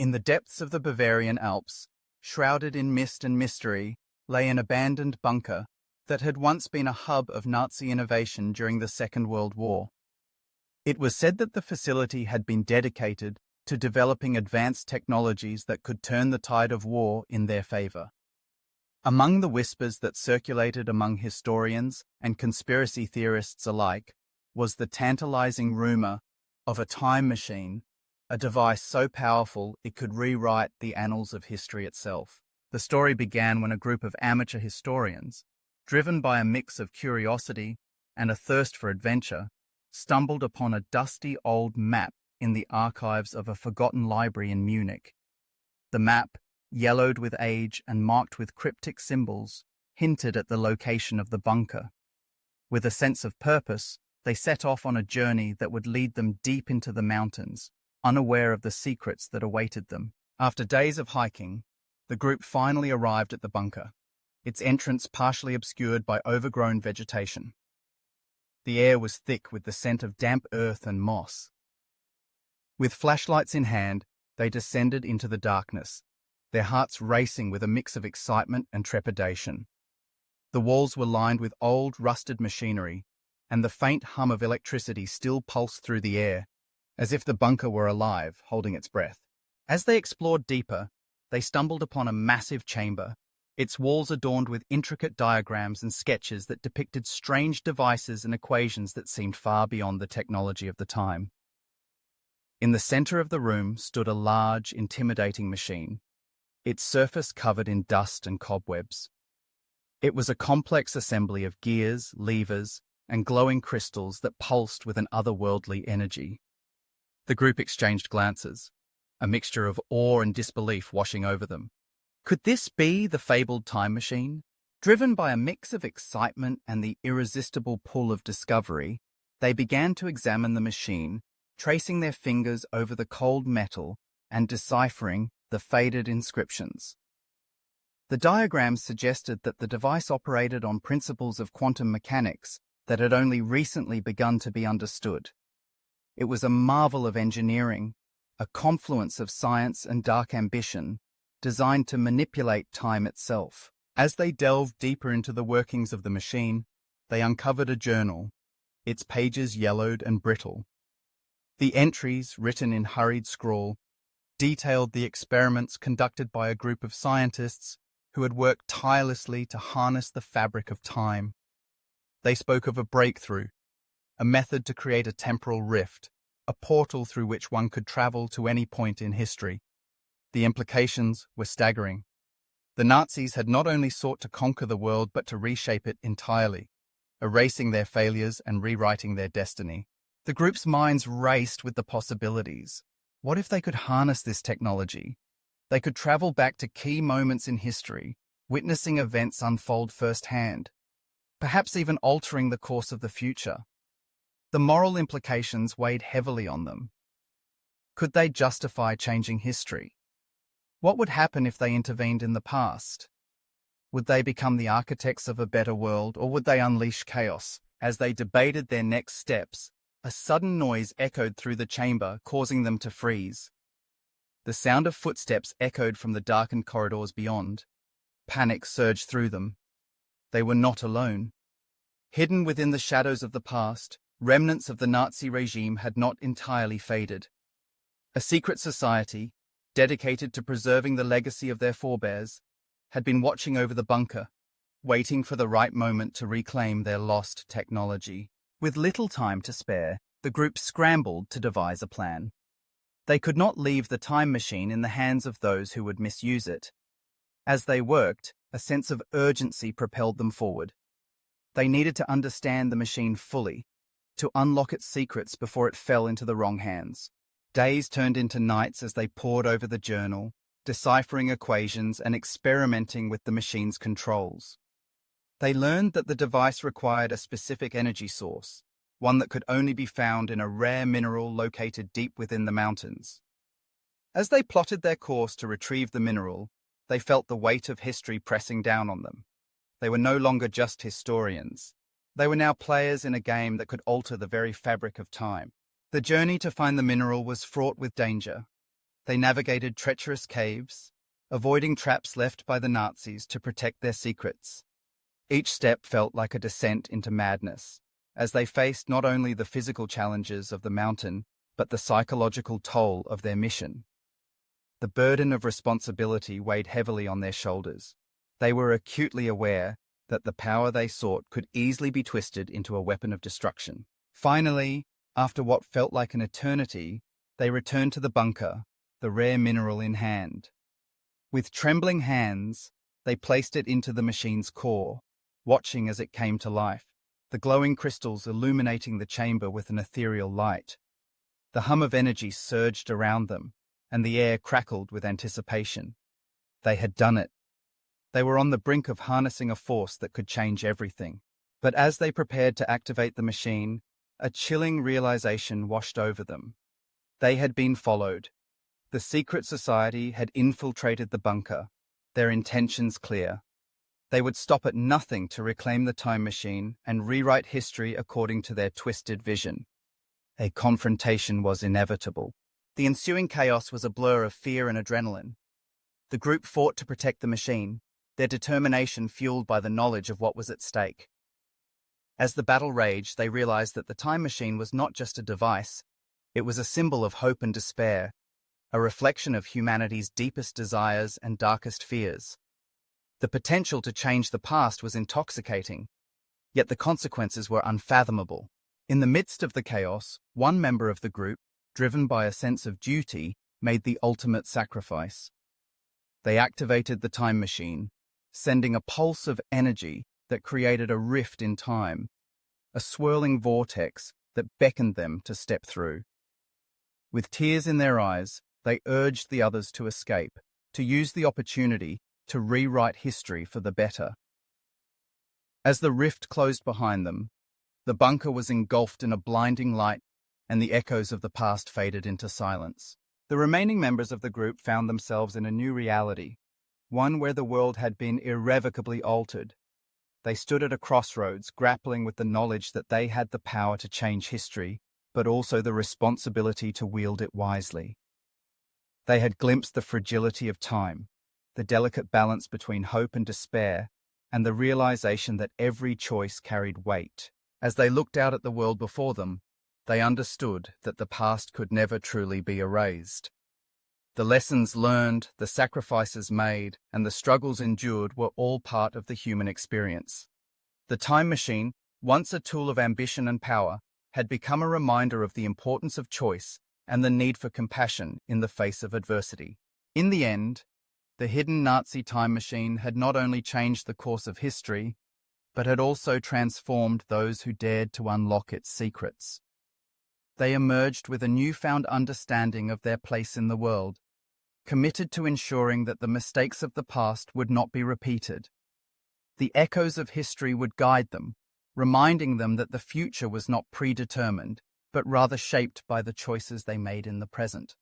In the depths of the Bavarian Alps, shrouded in mist and mystery, lay an abandoned bunker that had once been a hub of Nazi innovation during the Second World War. It was said that the facility had been dedicated to developing advanced technologies that could turn the tide of war in their favor. Among the whispers that circulated among historians and conspiracy theorists alike was the tantalizing rumor of a time machine, a device so powerful it could rewrite the annals of history itself. The story began when a group of amateur historians, driven by a mix of curiosity and a thirst for adventure, stumbled upon a dusty old map in the archives of a forgotten library in Munich. The map, yellowed with age and marked with cryptic symbols, hinted at the location of the bunker. With a sense of purpose, they set off on a journey that would lead them deep into the mountains, unaware of the secrets that awaited them. After days of hiking, the group finally arrived at the bunker, its entrance partially obscured by overgrown vegetation. The air was thick with the scent of damp earth and moss. With flashlights in hand, they descended into the darkness, their hearts racing with a mix of excitement and trepidation. The walls were lined with old, rusted machinery, and the faint hum of electricity still pulsed through the air, as if the bunker were alive, holding its breath. As they explored deeper, they stumbled upon a massive chamber, its walls adorned with intricate diagrams and sketches that depicted strange devices and equations that seemed far beyond the technology of the time. In the center of the room stood a large, intimidating machine, its surface covered in dust and cobwebs. It was a complex assembly of gears, levers, and glowing crystals that pulsed with an otherworldly energy. The group exchanged glances, a mixture of awe and disbelief washing over them. Could this be the fabled time machine? Driven by a mix of excitement and the irresistible pull of discovery, they began to examine the machine, tracing their fingers over the cold metal and deciphering the faded inscriptions. The diagrams suggested that the device operated on principles of quantum mechanics that had only recently begun to be understood. It was a marvel of engineering, a confluence of science and dark ambition, designed to manipulate time itself. As they delved deeper into the workings of the machine, they uncovered a journal, its pages yellowed and brittle. The entries, written in hurried scrawl, detailed the experiments conducted by a group of scientists who had worked tirelessly to harness the fabric of time. They spoke of a breakthrough, a method to create a temporal rift, a portal through which one could travel to any point in history. The implications were staggering. The Nazis had not only sought to conquer the world but to reshape it entirely, erasing their failures and rewriting their destiny. The group's minds raced with the possibilities. What if they could harness this technology? They could travel back to key moments in history, witnessing events unfold firsthand, perhaps even altering the course of the future. The moral implications weighed heavily on them. Could they justify changing history? What would happen if they intervened in the past? Would they become the architects of a better world, or would they unleash chaos? As they debated their next steps, a sudden noise echoed through the chamber, causing them to freeze. The sound of footsteps echoed from the darkened corridors beyond. Panic surged through them. They were not alone. Hidden within the shadows of the past, remnants of the Nazi regime had not entirely faded. A secret society, dedicated to preserving the legacy of their forebears, had been watching over the bunker, waiting for the right moment to reclaim their lost technology. With little time to spare, the group scrambled to devise a plan. They could not leave the time machine in the hands of those who would misuse it. As they worked, a sense of urgency propelled them forward. They needed to understand the machine fully, to unlock its secrets before it fell into the wrong hands. Days turned into nights as they pored over the journal, deciphering equations and experimenting with the machine's controls. They learned that the device required a specific energy source, one that could only be found in a rare mineral located deep within the mountains. As they plotted their course to retrieve the mineral, they felt the weight of history pressing down on them. They were no longer just historians. They were now players in a game that could alter the very fabric of time. The journey to find the mineral was fraught with danger. They navigated treacherous caves, avoiding traps left by the Nazis to protect their secrets. Each step felt like a descent into madness, as they faced not only the physical challenges of the mountain, but the psychological toll of their mission. The burden of responsibility weighed heavily on their shoulders. They were acutely aware that the power they sought could easily be twisted into a weapon of destruction. Finally, after what felt like an eternity, they returned to the bunker, the rare mineral in hand. With trembling hands, they placed it into the machine's core, watching as it came to life, the glowing crystals illuminating the chamber with an ethereal light. The hum of energy surged around them, and the air crackled with anticipation. They had done it. They were on the brink of harnessing a force that could change everything. But as they prepared to activate the machine, a chilling realization washed over them. They had been followed. The secret society had infiltrated the bunker, their intentions clear. They would stop at nothing to reclaim the time machine and rewrite history according to their twisted vision. A confrontation was inevitable. The ensuing chaos was a blur of fear and adrenaline. The group fought to protect the machine, their determination fueled by the knowledge of what was at stake. As the battle raged, they realized that the time machine was not just a device, it was a symbol of hope and despair, a reflection of humanity's deepest desires and darkest fears. The potential to change the past was intoxicating, yet the consequences were unfathomable. In the midst of the chaos, one member of the group, driven by a sense of duty, made the ultimate sacrifice. They activated the time machine, sending a pulse of energy that created a rift in time, a swirling vortex that beckoned them to step through. With tears in their eyes, they urged the others to escape, to use the opportunity to rewrite history for the better. As the rift closed behind them, the bunker was engulfed in a blinding light, and the echoes of the past faded into silence. The remaining members of the group found themselves in a new reality, one where the world had been irrevocably altered. They stood at a crossroads, grappling with the knowledge that they had the power to change history, but also the responsibility to wield it wisely. They had glimpsed the fragility of time, the delicate balance between hope and despair, and the realization that every choice carried weight. As they looked out at the world before them, they understood that the past could never truly be erased. The lessons learned, the sacrifices made, and the struggles endured were all part of the human experience. The time machine, once a tool of ambition and power, had become a reminder of the importance of choice and the need for compassion in the face of adversity. In the end, the hidden Nazi time machine had not only changed the course of history, but had also transformed those who dared to unlock its secrets. They emerged with a newfound understanding of their place in the world, committed to ensuring that the mistakes of the past would not be repeated. The echoes of history would guide them, reminding them that the future was not predetermined, but rather shaped by the choices they made in the present.